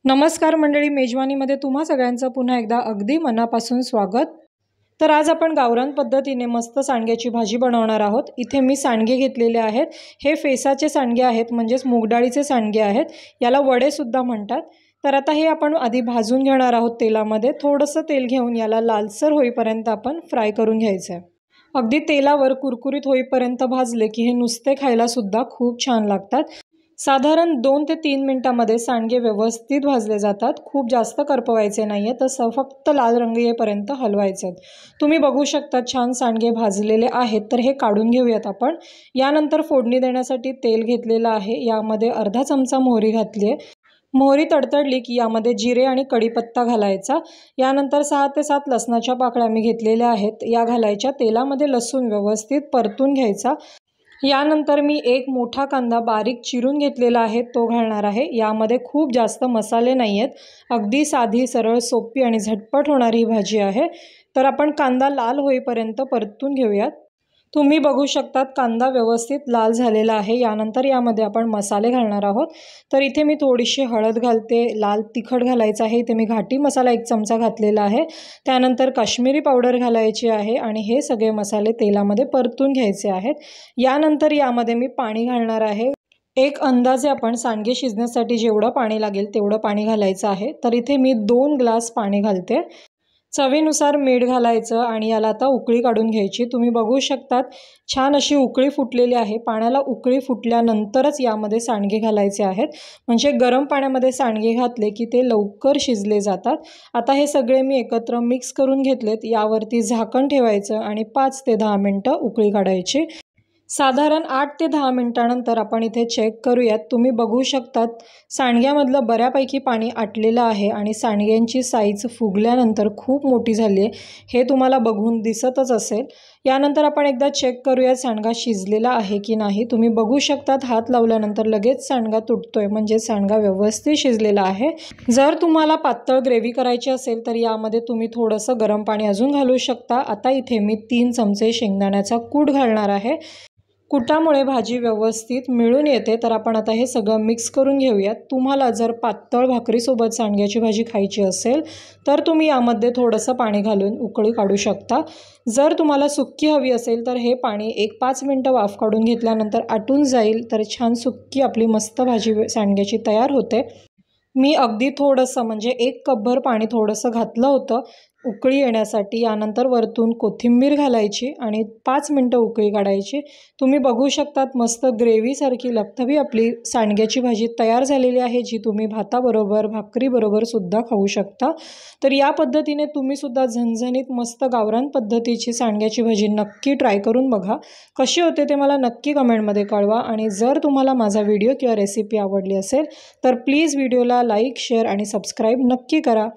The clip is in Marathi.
नमस्कार मंडळी, मेजवानीमध्ये तुम्हा सगळ्यांचं पुन्हा एकदा अगदी मनापासून स्वागत। तर आज आपण गावरान पद्धतीने मस्त सांडग्याची भाजी बनवणार आहोत। इथे मी सांडगे घेतलेले आहेत। हे फेसाचे सांडगे आहेत, म्हणजेच मूग डाळीचे सांडगे आहेत। याला वडे सुद्धा म्हणतात। तर आता हे आपण आधी भाजून घेणार आहोत तेलामध्ये। थोडंसं तेल घेऊन याला लालसर होईपर्यंत आपण फ्राय करून घ्यायचं आहे। अगदी तेलावर कुरकुरीत होईपर्यंत भाजले की हे नुसते खायला सुद्धा खूप छान लागतात। साधारण 2 ते 3 मिनिटांमध्ये सांडगे व्यवस्थित भाजले जातात। खूप जास्त करपवायचे नाहीये, तर फक्त लाल रंग येईपर्यंत हलवायचे। तुम्ही बघू शकता छान सांडगे भाजलेले आहेत। तर हे काढून घेऊयात आपण। यानंतर फोडणी देण्यासाठी तेल घेतलेलं आहे। यामध्ये अर्धा चमचा मोहरी घातली आहे। मोहरी तडतडली की यामध्ये जिरे आणि कढीपत्ता घालायचा। यानंतर 6 ते 7 लसणाच्या पाकळ्या मी घेतलेल्या आहेत, या घालायच्या। तेलामध्ये लसूण व्यवस्थित परतून घ्यायचा। यानंतर मी एक मोठा कांदा बारीक चिरून घेतलेला आहे, तो घालणार आहे। यामध्ये खूप जास्त मसाले नाही आहेत, अगदी साधी सरळ सोपी आणि झटपट होणारी भाजी आहे। तर आपण कांदा लाल होईपर्यंत परतून घेऊयात। तुम्ही बघू शकतात कांदा व्यवस्थित लाल झालेला आहे। यानंतर यामध्ये आपण मसाले घालणार आहोत। तर इथे मी थोडीशी हळद घालते, लाल तिखट घालायचं आहे। इथे मी घाटी मसाला 1 चमचा घातलेला आहे। त्यानंतर काश्मीरी पावडर घालायची आहे आणि हे सगळे मसाले तेलामध्ये परतून घ्यायचे आहेत। यानंतर यामध्ये मी पाणी घालणार आहे। एक अंदाजे आपण सांडगे शिजण्यासाठी जेवढं पाणी लागेल तेवढं पाणी घालायचं आहे। तर इथे मी 2 ग्लास पाणी घालते। चवीनुसार मीठ घालायचं आणि याला आता उकळी काढून घ्यायची। तुम्ही बघू शकतात छान अशी उकळी फुटलेली आहे। पाण्याला उकळी फुटल्यानंतरच यामध्ये सांडगे घालायचे आहेत, म्हणजे गरम पाण्यामध्ये सांडगे घातले की ते लवकर शिजले जातात। आता हे सगळे मी एकत्र मिक्स करून घेतलेत। यावरती झाकण ठेवायचं आणि 5 ते 10 मिनिटं उकळी काढायची। साधारण 8 ते 10 मिनिटांनंतर आपण इथे चेक करूयात। तुम्ही बघू शकतात सांडग्यामधलं बऱ्यापैकी पाणी आटलेलं आहे आणि सांडग्यांची साईज फुगल्यानंतर खूप मोठी झाली आहे, हे तुम्हाला बघून दिसतच असेल। यानंतर आपण एकदा चेक करूयात सांडगा शिजलेला आहे की नाही। तुम्ही बघू शकतात हात लावल्यानंतर लगेच सांडगा तुटतोय, म्हणजे सांडगा व्यवस्थित शिजलेला आहे। जर तुम्हाला पातळ ग्रेव्ही करायची असेल तर यामध्ये तुम्ही थोडंसं गरम पाणी अजून घालू शकता। आता इथे मी 3 चमचे शेंगदाण्याचा कूट घालणार आहे। कुटामुळे भाजी व्यवस्थित मिळून येते। तर आपण आता हे सगळं मिक्स करून घेऊयात। तुम्हाला जर पातळ भाकरीसोबत सांडग्याची भाजी खायची असेल तर तुम्ही यामध्ये थोडंसं पाणी घालून उकळी काढू शकता। जर तुम्हाला सुक्की हवी असेल तर हे पाणी 5 मिनिटं वाफ काढून घेतल्यानंतर आटून जाईल, तर छान सुक्की आपली मस्त भाजी सांडग्याची तयार होते। मी अगदी थोडंसं म्हणजे 1 कपभर पाणी थोडंसं घातलं होतं उकळी येण्यासाठी। यानंतर वरतून कोथिंबीर घालायची आणि 5 मिनिटं उकळी काढायची। तुम्ही बघू शकतात मस्त ग्रेव्हीसारखी लपथबी आपली सांडग्याची भाजी तयार झालेली आहे, जी तुम्ही भाताबरोबर भाकरीबरोबर सुद्धा खाऊ शकता। तर या पद्धतीने तुम्ही सुद्धा झणझणीत मस्त गावरान पद्धतीची सांडग्याची भाजी नक्की ट्राय करून बघा। कशी होते ते मला नक्की कमेंटमध्ये कळवा। आणि जर तुम्हाला माझा व्हिडिओ किंवा रेसिपी आवडली असेल तर प्लीज व्हिडिओला लाईक, शेअर आणि सबस्क्राईब नक्की करा।